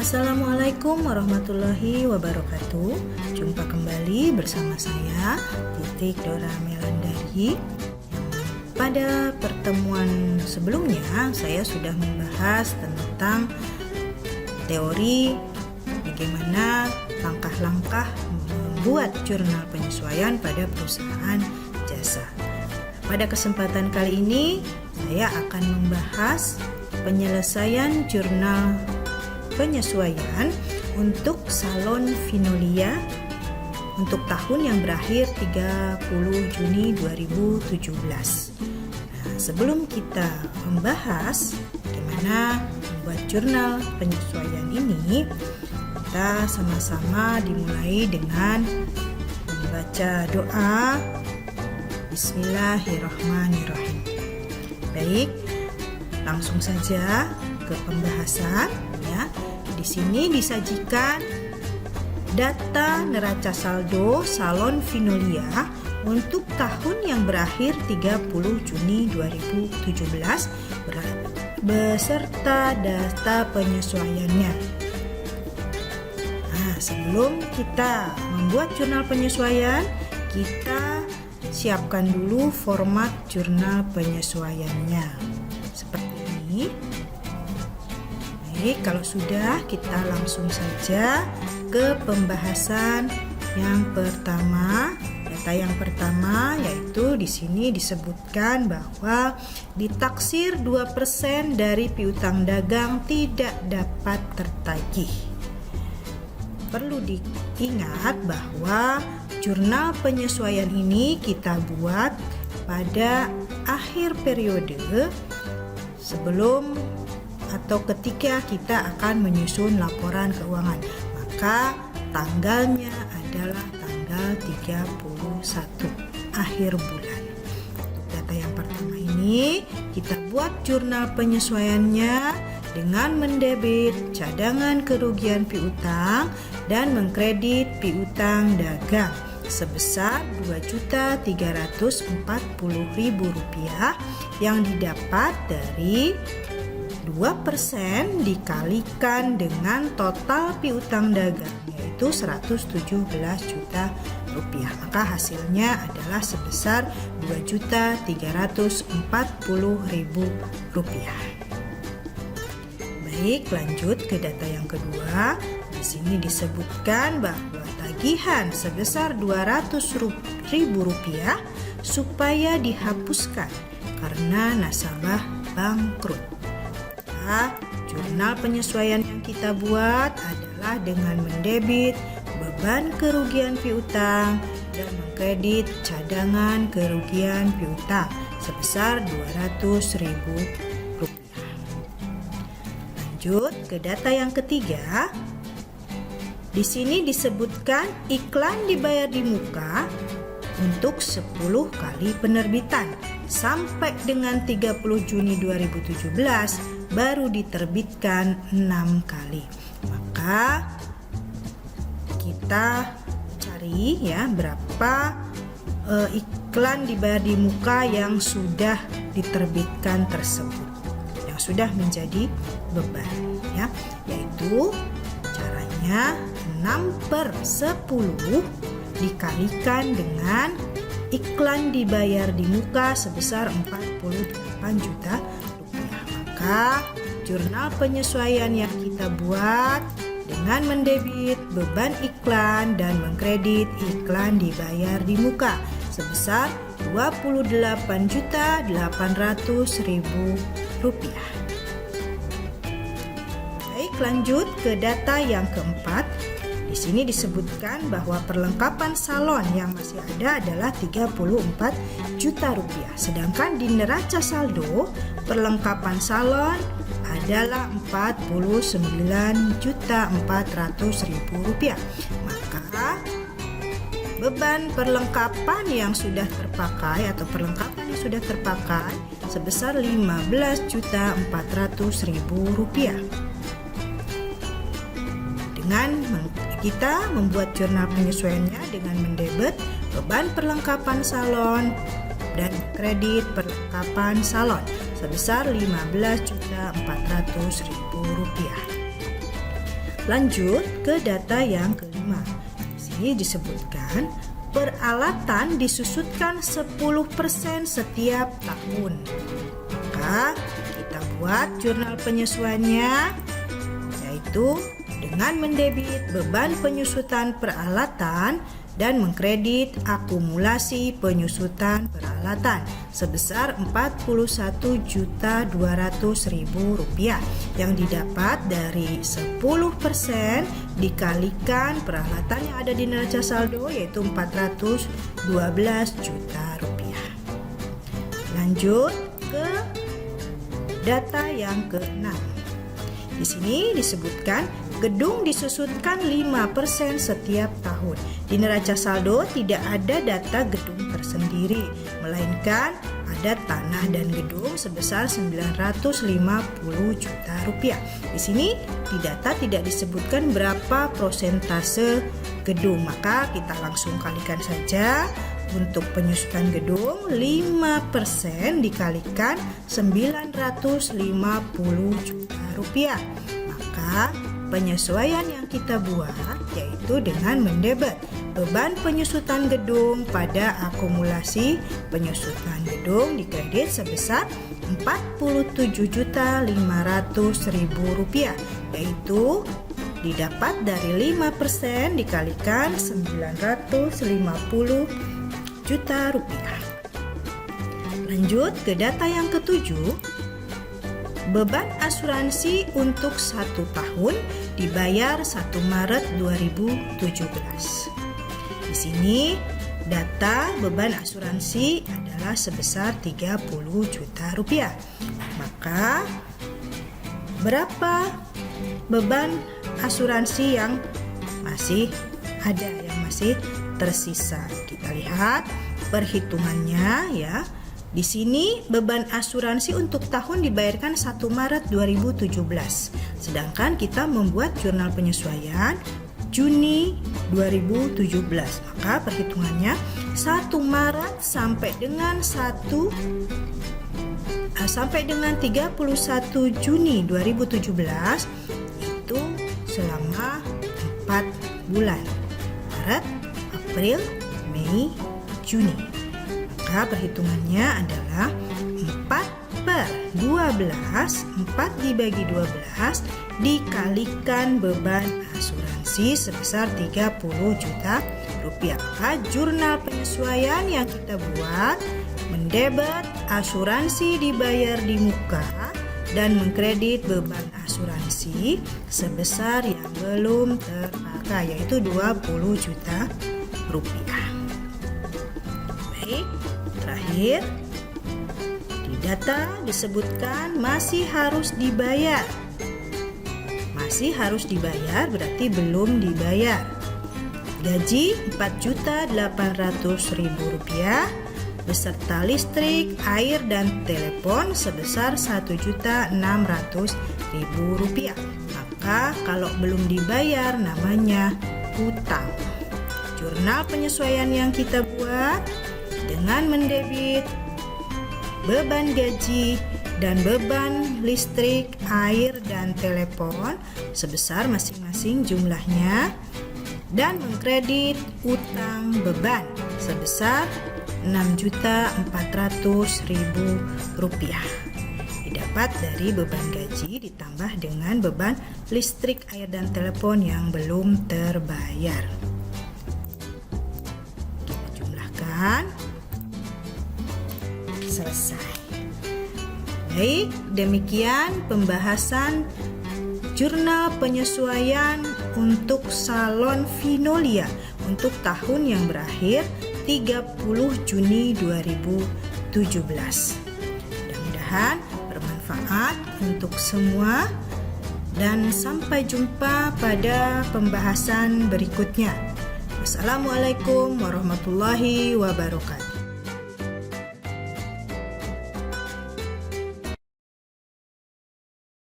Assalamualaikum warahmatullahi wabarakatuh. Jumpa kembali bersama saya Titik Dora Melandari. Pada pertemuan sebelumnya saya sudah membahas tentang teori bagaimana langkah-langkah membuat jurnal penyesuaian pada perusahaan jasa. Pada kesempatan kali ini saya akan membahas penyelesaian jurnal penyesuaian untuk Salon Finolia untuk tahun yang berakhir 30 Juni 2017. Sebelum kita membahas bagaimana membuat jurnal penyesuaian ini, kita sama-sama dimulai dengan membaca doa Bismillahirrahmanirrahim. Baik, langsung saja ke pembahasan ya. Di sini disajikan data neraca saldo Salon Finolia untuk tahun yang berakhir 30 Juni 2017 beserta data penyesuaiannya. Nah, sebelum kita membuat jurnal penyesuaian, kita siapkan dulu format jurnal penyesuaiannya. Seperti ini. Baik, kalau sudah, kita langsung saja ke pembahasan yang pertama. Data yang pertama yaitu di sini disebutkan bahwa ditaksir 2% dari piutang dagang tidak dapat tertagih. Perlu diingat bahwa jurnal penyesuaian ini kita buat pada akhir periode sebelum atau ketika kita akan menyusun laporan keuangan, maka tanggalnya adalah tanggal 31 akhir bulan. Untuk data yang pertama ini kita buat jurnal penyesuaiannya dengan mendebit cadangan kerugian piutang dan mengkredit piutang dagang sebesar Rp2.340.000 yang didapat dari 2% dikalikan dengan total piutang dagang yaitu Rp117 juta. Maka hasilnya adalah sebesar Rp2.340.000. Baik, lanjut ke data yang kedua. Di sini disebutkan bahwa tagihan sebesar Rp200.000 supaya dihapuskan karena nasabah bangkrut. Jurnal penyesuaian yang kita buat adalah dengan mendebit beban kerugian piutang dan mengkredit cadangan kerugian piutang sebesar Rp200.000. Lanjut ke data yang ketiga. Di sini disebutkan iklan dibayar di muka untuk 10 kali penerbitan sampai dengan 30 Juni 2017 baru diterbitkan 6 kali. Maka kita cari ya berapa iklan dibayar di muka yang sudah diterbitkan tersebut, yang sudah menjadi beban ya, yaitu caranya 6/10 dikalikan dengan iklan dibayar di muka sebesar Rp48 juta. Maka jurnal penyesuaian yang kita buat dengan mendebit beban iklan dan mengkredit iklan dibayar di muka sebesar Rp28.800.000. Baik, lanjut ke data yang keempat. Di sini disebutkan bahwa perlengkapan salon yang masih ada adalah Rp34 juta. Sedangkan di neraca saldo perlengkapan salon adalah Rp49.400.000. Maka beban perlengkapan yang sudah terpakai atau perlengkapan yang sudah terpakai sebesar Rp15.400.000. Dengan kita membuat jurnal penyesuaiannya dengan mendebit beban perlengkapan salon dan kredit perlengkapan salon sebesar Rp15.400.000. Lanjut ke data yang kelima. Di sini disebutkan peralatan disusutkan 10% setiap tahun. Maka kita buat jurnal penyesuaiannya, yaitu dengan mendebit beban penyusutan peralatan dan mengkredit akumulasi penyusutan peralatan sebesar Rp41.200.000 yang didapat dari 10% dikalikan peralatan yang ada di neraca saldo, yaitu Rp412 juta. Lanjut ke data yang ke-6. Di sini disebutkan gedung disusutkan 5% setiap tahun. Di neraca saldo tidak ada data gedung tersendiri, melainkan ada tanah dan gedung sebesar Rp950 juta. Di sini di data tidak disebutkan berapa persentase gedung, maka kita langsung kalikan saja. Untuk penyusutan gedung 5% dikalikan Rp950 juta. Maka penyesuaian yang kita buat yaitu dengan mendebet beban penyusutan gedung pada akumulasi penyusutan gedung dikredit sebesar Rp47.500.000, yaitu didapat dari 5% dikalikan Rp950 juta. Lanjut ke data yang ketujuh. Beban asuransi untuk 1 tahun dibayar 1 Maret 2017. Di sini data beban asuransi adalah sebesar Rp30 juta. Maka berapa beban asuransi yang masih ada, yang masih tersisa? Kita lihat perhitungannya ya. Di sini beban asuransi untuk tahun dibayarkan 1 Maret 2017. Sedangkan kita membuat jurnal penyesuaian Juni 2017. Maka perhitungannya 1 Maret sampai dengan 31 Juni 2017 itu selama 4 bulan. Maret, April, Mei, Juni. Maka perhitungannya adalah 4/12, 4 dibagi 12 dikalikan beban asuransi sebesar Rp30 juta. Maka jurnal penyesuaian yang kita buat mendebet asuransi dibayar di muka dan mengkredit beban asuransi sebesar yang belum terpakai, yaitu Rp20 juta. Baik, terakhir di data disebutkan masih harus dibayar. Masih harus dibayar berarti belum dibayar. Gaji Rp4.800.000 beserta listrik, air, dan telepon sebesar Rp1.600.000. Maka kalau belum dibayar namanya hutang. Jurnal penyesuaian yang kita buat dengan mendebit beban gaji dan beban listrik, air, dan telepon sebesar masing-masing jumlahnya dan mengkredit utang beban sebesar Rp6.400.000 didapat dari beban gaji ditambah dengan beban listrik, air, dan telepon yang belum terbayar. Kita jumlahkan. Selesai. Baik, demikian pembahasan jurnal penyesuaian untuk salon Finolia untuk tahun yang berakhir 30 Juni 2017. Mudah-mudahan bermanfaat untuk semua dan sampai jumpa pada pembahasan berikutnya. Wassalamualaikum warahmatullahi wabarakatuh.